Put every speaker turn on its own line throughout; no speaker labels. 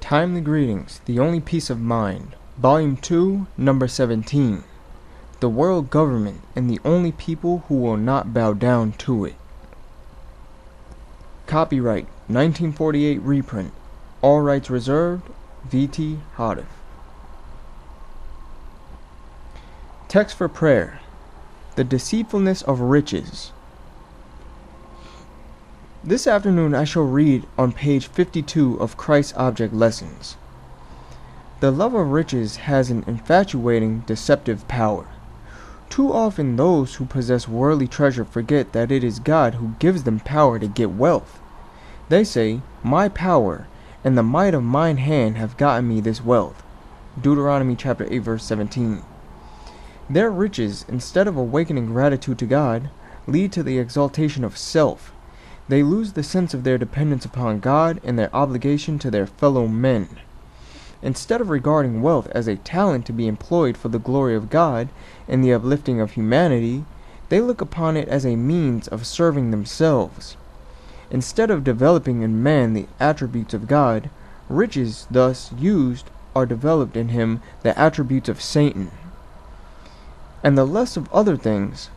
Timely greetings, the only peace of mind. Volume 2, number 17. The world government and the only people who will not bow down to it. Copyright 1948 reprint. All rights reserved. V.T. Hadif. Text for prayer. The deceitfulness of riches. This afternoon I shall read on page 52 of Christ's Object Lessons. The love of riches has an infatuating, deceptive power. Too often those who possess worldly treasure forget that it is God who gives them power to get wealth. They say, "My power and the might of mine hand have gotten me this wealth." Deuteronomy chapter 8 verse 17. Their riches, instead of awakening gratitude to God, lead to the exaltation of self. They lose the sense of their dependence upon God and their obligation to their fellow men. Instead of regarding wealth as a talent to be employed for the glory of God and the uplifting of humanity, they look upon it as a means of serving themselves. Instead of developing in man the attributes of God, riches thus used are developed in him the attributes of Satan. And the lust of other things.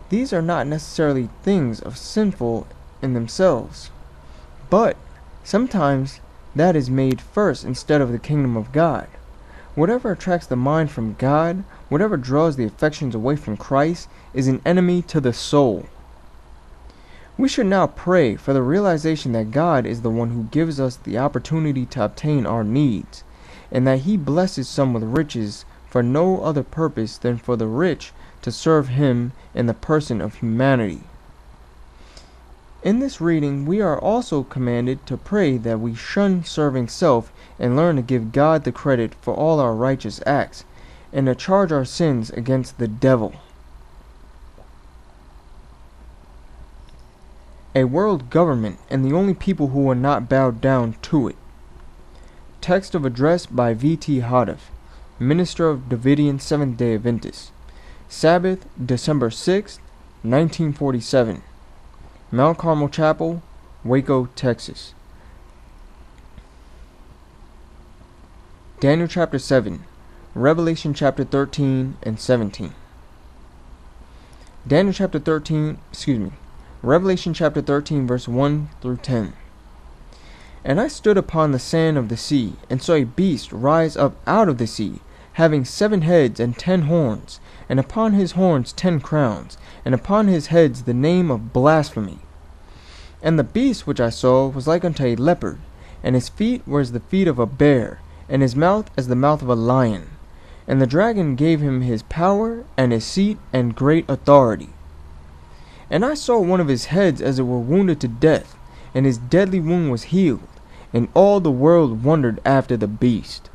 These are not necessarily things of sinful in themselves, but sometimes that is made first instead of the kingdom of God. Whatever attracts the mind from God, whatever draws the affections away from Christ, is an enemy to the soul. We should now pray for the realization that God is the one who gives us the opportunity to obtain our needs, and that He blesses some with riches for no other purpose than for the rich to serve Him in the person of humanity. In this reading, we are also commanded to pray that we shun serving self and learn to give God the credit for all our righteous acts, and to charge our sins against the devil. A world government and the only people who will not bow down to it. Text of address by V.T. Hadif, Minister of Davidian Seventh-day Adventist. Sabbath, December 6, 1947. Mount Carmel Chapel, Waco, Texas. Daniel chapter 7, Revelation chapter 13 and 17. Revelation chapter 13 verse 1 through 10. And I stood upon the sand of the sea, and saw a beast rise up out of the sea, having 7 heads and 10 horns, and upon his horns 10 crowns, and upon his heads the name of blasphemy. And the beast which I saw was like unto a leopard, and his feet were as the feet of a bear, and his mouth as the mouth of a lion. And the dragon gave him his power, and his seat, and great authority. And I saw one of his heads as it were wounded to death, and his deadly wound was healed, and all the world wondered after the beast.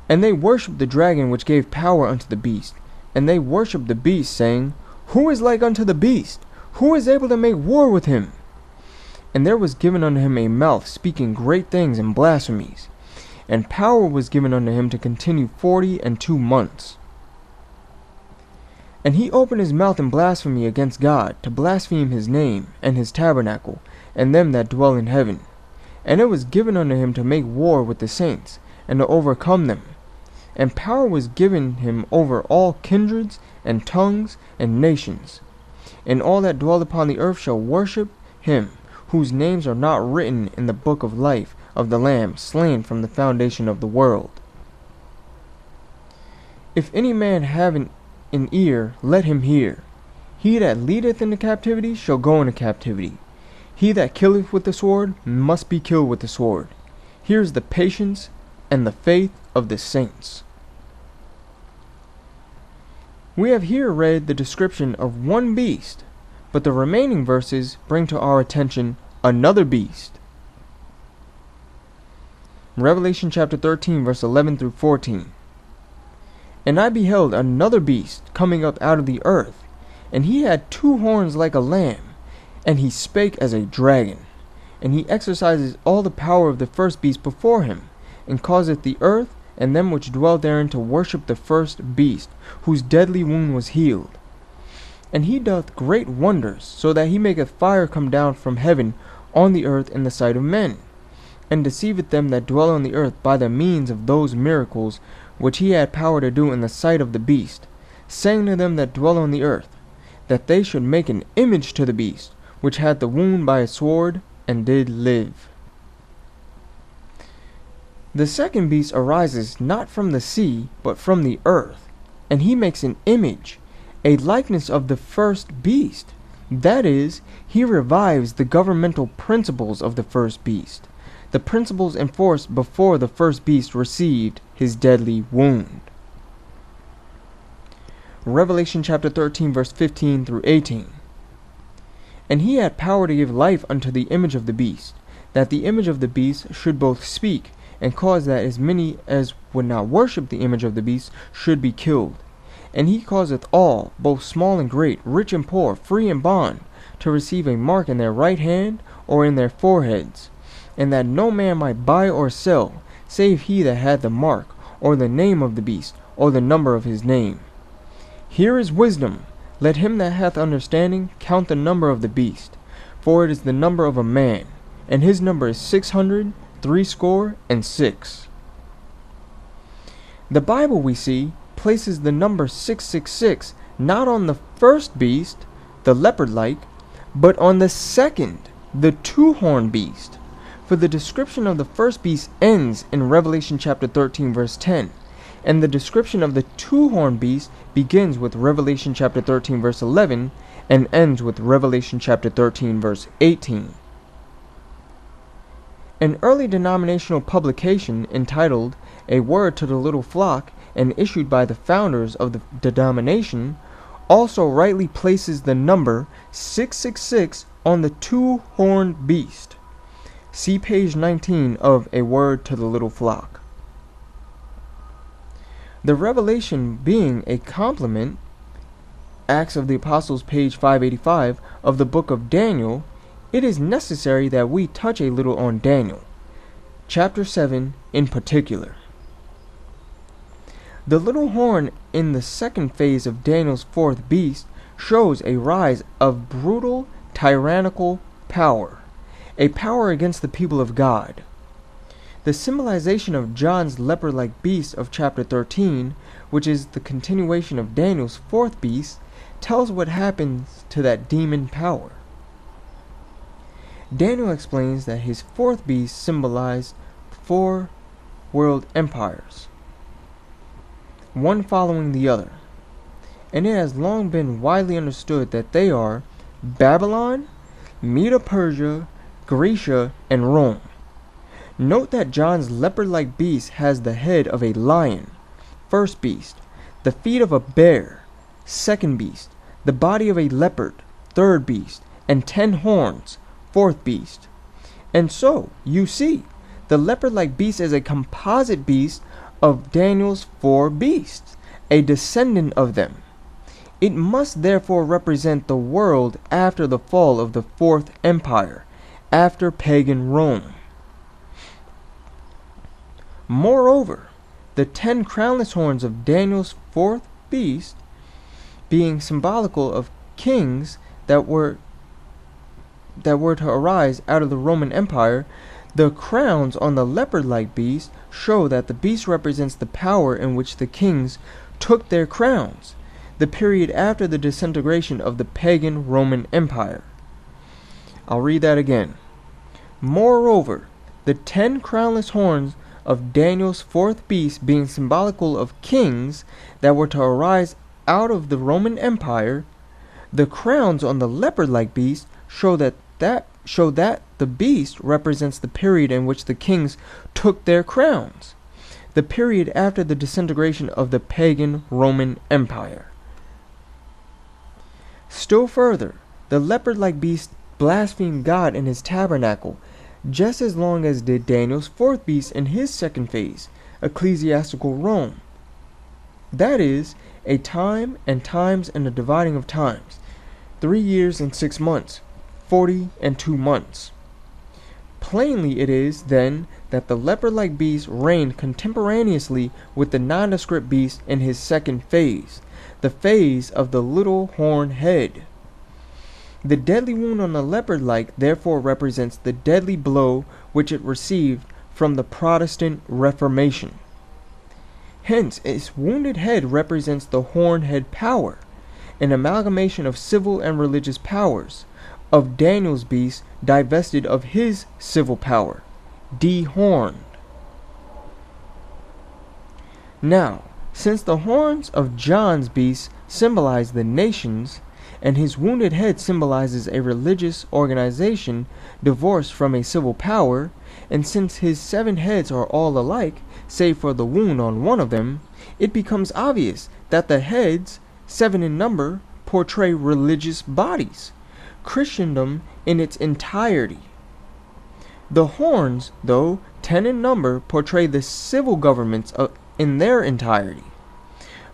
And they worshipped the dragon which gave power unto the beast, and they worshipped the beast, saying, Who is like unto the beast? Who is able to make war with him? And there was given unto him a mouth speaking great things and blasphemies, and power was given unto him to continue 42 months. And he opened his mouth in blasphemy against God, to blaspheme his name, and his tabernacle, and them that dwell in heaven. And it was given unto him to make war with the saints, and to overcome them. And power was given him over all kindreds, and tongues, and nations. And all that dwell upon the earth shall worship him, whose names are not written in the book of life of the Lamb slain from the foundation of the world. If any man have an ear, let him hear. He that leadeth into captivity shall go into captivity. He that killeth with the sword must be killed with the sword. Here is the patience and the faith of the saints. We have here read the description of one beast, but the remaining verses bring to our attention another beast. Revelation chapter 13 verse 11 through 14. And I beheld another beast coming up out of the earth, and he had 2 horns like a lamb, and he spake as a dragon. And he exercises all the power of the first beast before him, and causeth the earth and them which dwell therein to worship the first beast, whose deadly wound was healed. And he doth great wonders, so that he maketh fire come down from heaven on the earth in the sight of men. and deceiveth them that dwell on the earth by the means of those miracles which he had power to do in the sight of the beast, saying to them that dwell on the earth, that they should make an image to the beast, which had the wound by a sword, and did live. The second beast arises not from the sea, but from the earth, and he makes an image, a likeness of the first beast. That is, he revives the governmental principles of the first beast, the principles enforced before the first beast received his deadly wound. Revelation chapter 13, verse 15 through 18. And he had power to give life unto the image of the beast, that the image of the beast should both speak, and cause that as many as would not worship the image of the beast should be killed. And he causeth all, both small and great, rich and poor, free and bond, to receive a mark in their right hand or in their foreheads, and that no man might buy or sell, save he that had the mark, or the name of the beast, or the number of his name. Here is wisdom. Let him that hath understanding count the number of the beast, for it is the number of a man, and his number is 666. The Bible, we see, places the number 666 not on the first beast, the leopard-like, but on the second, the two-horned beast. For the description of the first beast ends in Revelation chapter 13, verse 10, and the description of the two-horned beast begins with Revelation chapter 13, verse 11, and ends with Revelation chapter 13, verse 18. An early denominational publication entitled A Word to the Little Flock, and issued by the founders of the denomination, also rightly places the number 666 on the two-horned beast. See page 19 of A Word to the Little Flock. The revelation being a complement, Acts of the Apostles, page 585, of the book of Daniel, it is necessary that we touch a little on Daniel, chapter 7 in particular. The little horn in the second phase of Daniel's fourth beast shows a rise of brutal, tyrannical power, a power against the people of God. The symbolization of John's leopard-like beast of chapter 13, which is the continuation of Daniel's fourth beast, tells what happens to that demon power. Daniel explains that his fourth beast symbolized 4 world empires, one following the other, and it has long been widely understood that they are Babylon, Medo-Persia, Grecia, and Rome. Note that John's leopard-like beast has the head of a lion, first beast, the feet of a bear, second beast, the body of a leopard, third beast, and 10 horns, fourth beast. And so, you see, the leopard-like beast is a composite beast of Daniel's 4 beasts, a descendant of them. It must therefore represent the world after the fall of the Fourth Empire, after pagan Rome. Moreover, the 10 crownless horns of Daniel's fourth beast, being symbolical of kings that were to arise out of the Roman Empire, the crowns on the leopard-like beast show that the beast represents the power in which the kings took their crowns, the period after the disintegration of the pagan Roman Empire. I'll read that again. Moreover, the 10 crownless horns of Daniel's fourth beast being symbolical of kings that were to arise out of the Roman Empire, the crowns on the leopard-like beast show that the beast represents the period in which the kings took their crowns, the period after the disintegration of the pagan Roman Empire. Still further, the leopard-like beast blasphemed God in his tabernacle, just as long as did Daniel's fourth beast in his second phase, ecclesiastical Rome. That is, a time and times and a dividing of times, 3 years and 6 months, 40 and 2 months. Plainly it is, then, that the leopard-like beast reigned contemporaneously with the nondescript beast in his second phase, the phase of the little horn head. The deadly wound on the leopard-like therefore represents the deadly blow which it received from the Protestant Reformation. Hence, its wounded head represents the horned head power, an amalgamation of civil and religious powers, of Daniel's beast divested of his civil power, dehorned. Now, since the horns of John's beast symbolize the nations, and his wounded head symbolizes a religious organization divorced from a civil power, and since his 7 heads are all alike, save for the wound on one of them, it becomes obvious that the heads, 7 in number, portray religious bodies, Christendom in its entirety. The horns, though 10 in number, portray the civil governments in their entirety.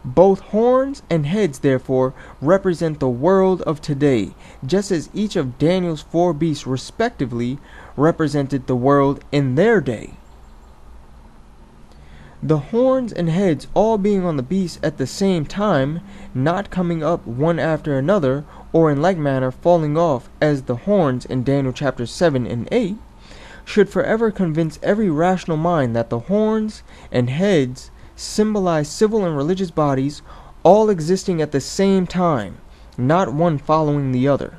Both horns and heads, therefore, represent the world of today, just as each of Daniel's 4 beasts respectively represented the world in their day. The horns and heads all being on the beast at the same time, not coming up one after another, or in like manner falling off as the horns in Daniel chapters 7 and 8, should forever convince every rational mind that the horns and heads symbolize civil and religious bodies all existing at the same time, not one following the other.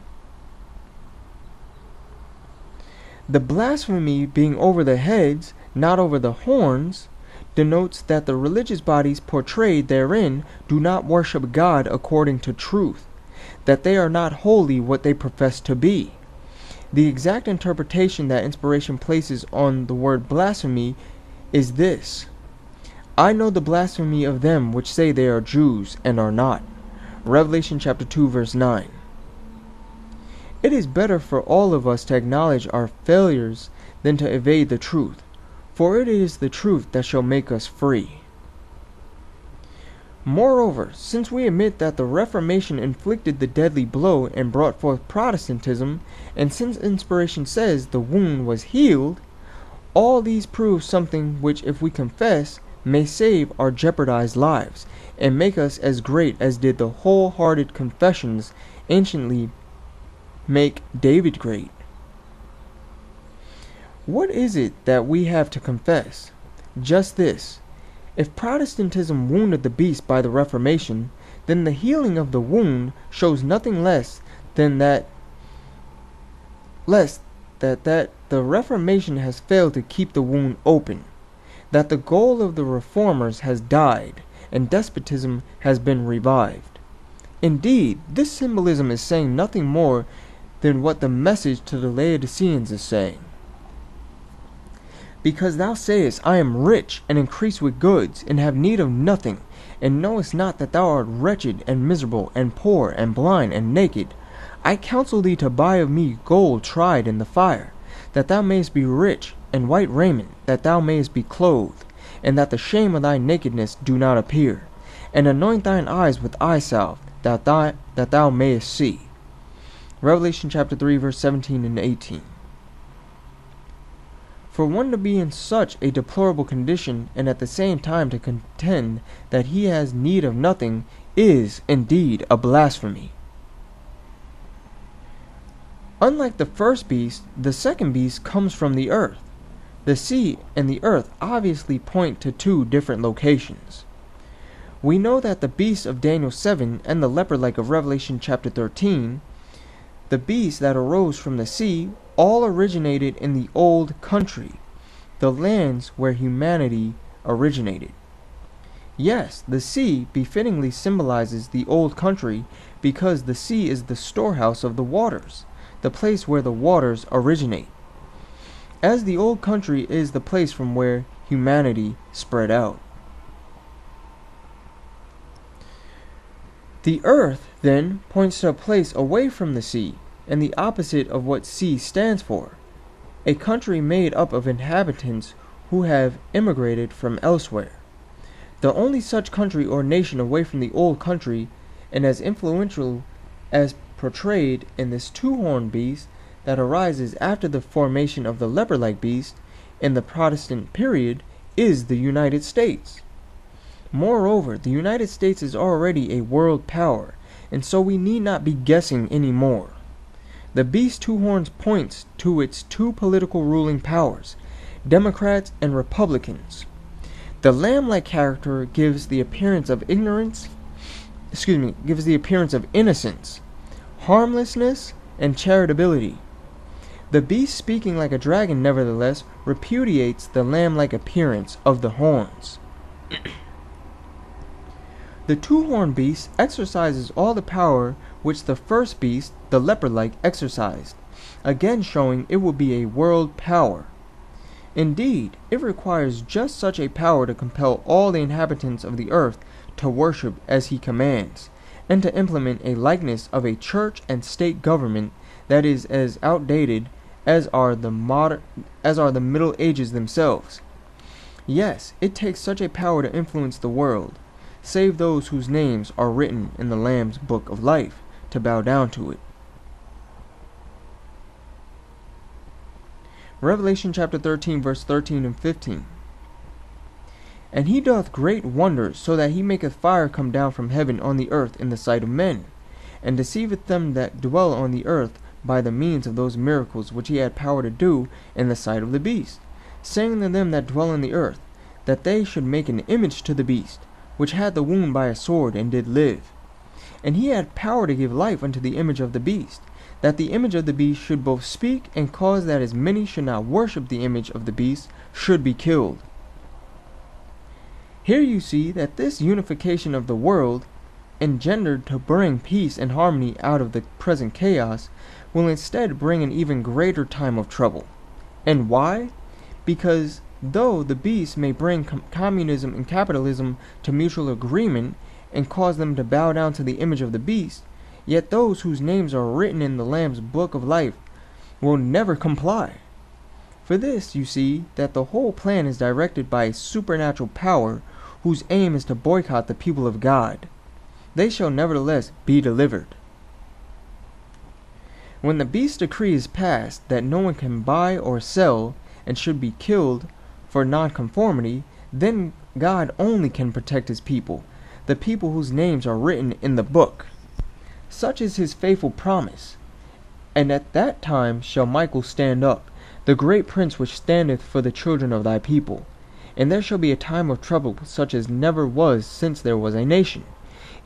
The blasphemy being over the heads, not over the horns, denotes that the religious bodies portrayed therein do not worship God according to truth, that they are not wholly what they profess to be. The exact interpretation that inspiration places on the word blasphemy is this: I know the blasphemy of them which say they are Jews and are not. Revelation chapter 2 verse 9. It is better for all of us to acknowledge our failures than to evade the truth, for it is the truth that shall make us free. Moreover, since we admit that the Reformation inflicted the deadly blow and brought forth Protestantism, and since inspiration says the wound was healed, all these prove something which, if we confess, may save our jeopardized lives, and make us as great as did the wholehearted confessions anciently make David great. What is it that we have to confess? Just this: if Protestantism wounded the beast by the Reformation, then the healing of the wound shows nothing less than that the Reformation has failed to keep the wound open, that the goal of the reformers has died, and despotism has been revived. Indeed, this symbolism is saying nothing more than what the message to the Laodiceans is saying. Because thou sayest, I am rich, and increase with goods, and have need of nothing, and knowest not that thou art wretched, and miserable, and poor, and blind, and naked, I counsel thee to buy of me gold tried in the fire, that thou mayest be rich, and white raiment, that thou mayest be clothed, and that the shame of thy nakedness do not appear, and anoint thine eyes with eye salve, that thou mayest see. Revelation chapter 3 verse 17 and 18. For one to be in such a deplorable condition, and at the same time to contend that he has need of nothing, is indeed a blasphemy. Unlike the first beast, the second beast comes from the earth. The sea and the earth obviously point to 2 different locations. We know that the beast of Daniel 7 and the leopard-like of Revelation chapter 13, the beast that arose from the sea, all originated in the old country, the lands where humanity originated. Yes, the sea befittingly symbolizes the old country, because the sea is the storehouse of the waters, the place where the waters originate, as the old country is the place from where humanity spread out. The earth, then, points to a place away from the sea, and the opposite of what sea stands for, a country made up of inhabitants who have immigrated from elsewhere. The only such country or nation away from the old country, and as influential as portrayed in this 2-horned beast that arises after the formation of the leopard-like beast in the Protestant period, is the United States. Moreover, the United States is already a world power, and so we need not be guessing any more. The beast's two horns points to its two political ruling powers, Democrats and Republicans. The lamb-like character gives the appearance of innocence, harmlessness, and charitability. The beast, speaking like a dragon, nevertheless, repudiates the lamb-like appearance of the horns. The two-horned beast exercises all the power which the first beast, the leopard-like, exercised, again showing it will be a world power. Indeed, it requires just such a power to compel all the inhabitants of the earth to worship as he commands, and to implement a likeness of a church and state government that is as outdated as are the Middle Ages themselves. Yes, it takes such a power to influence the world, save those whose names are written in the Lamb's book of life, to bow down to it. Revelation chapter 13, verse 13 and 15. And he doth great wonders, so that he maketh fire come down from heaven on the earth in the sight of men, and deceiveth them that dwell on the earth by the means of those miracles which he had power to do in the sight of the beast, saying to them that dwell on the earth, that they should make an image to the beast, which had the wound by a sword, and did live. And he had power to give life unto the image of the beast, that the image of the beast should both speak, and cause that as many should not worship the image of the beast should be killed. Here you see that this unification of the world, engendered to bring peace and harmony out of the present chaos, will instead bring an even greater time of trouble. And why? Because though the beast may bring communism and capitalism to mutual agreement, and cause them to bow down to the image of the beast, yet those whose names are written in the Lamb's book of life will never comply. For this you see that the whole plan is directed by a supernatural power whose aim is to boycott the people of God. They shall nevertheless be delivered. When the beast's decree is passed that no one can buy or sell and should be killed for nonconformity, then God only can protect his people, the people whose names are written in the book. Such is his faithful promise. And at that time shall Michael stand up, the great prince which standeth for the children of thy people. And there shall be a time of trouble such as never was since there was a nation,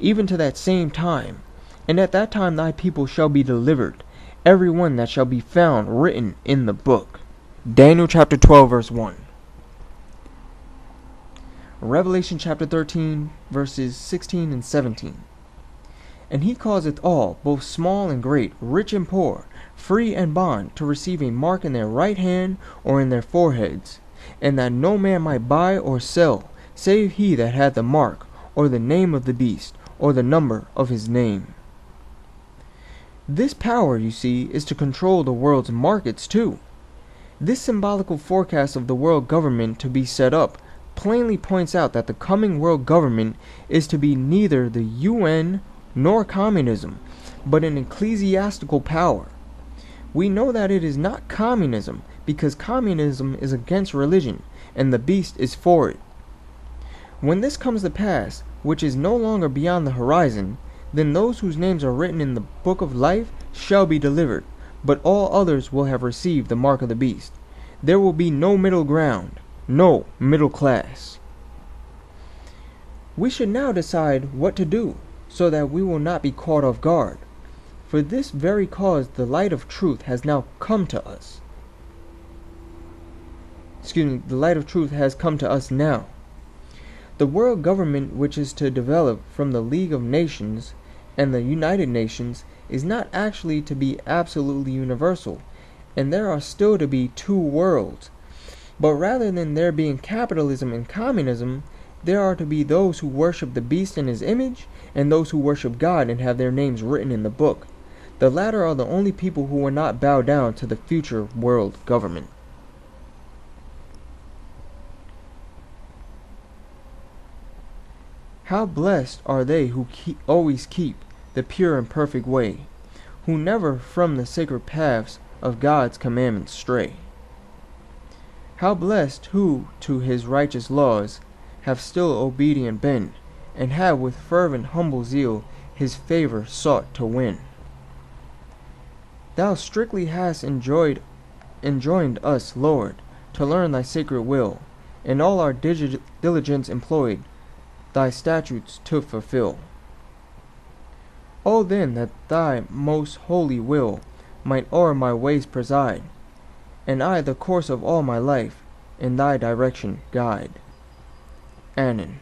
even to that same time. And at that time thy people shall be delivered, every one that shall be found written in the book. Daniel chapter 12, verse 1. Revelation chapter 13, verses 16 and 17. And he causeth all, both small and great, rich and poor, free and bond, to receive a mark in their right hand or in their foreheads, and that no man might buy or sell, save he that had the mark, or the name of the beast, or the number of his name. This power, you see, is to control the world's markets too. This symbolical forecast of the world government to be set up plainly points out that the coming world government is to be neither the UN nor communism, but an ecclesiastical power. We know that it is not communism, because communism is against religion, and the beast is for it. When this comes to pass, which is no longer beyond the horizon, then those whose names are written in the book of life shall be delivered, but all others will have received the mark of the beast. There will be no middle ground, no middle class. We should now decide what to do, so that we will not be caught off guard. For this very cause the light of truth has now come to us. The light of truth has come to us now. The world government which is to develop from the League of Nations and the United Nations is not actually to be absolutely universal, and there are still to be two worlds. But rather than there being capitalism and communism, there are to be those who worship the beast in his image, and those who worship God and have their names written in the book. The latter are the only people who will not bow down to the future world government. How blessed are they who always keep the pure and perfect way, who never from the sacred paths of God's commandments stray. How blessed who to his righteous laws have still obedient been, and have with fervent humble zeal his favor sought to win. Thou strictly hast enjoined us, Lord, to learn thy sacred will, and all our diligence employed, thy statutes to fulfill. O then that thy most holy will might o'er my ways preside, and I the course of all my life in thy direction guide. Anon.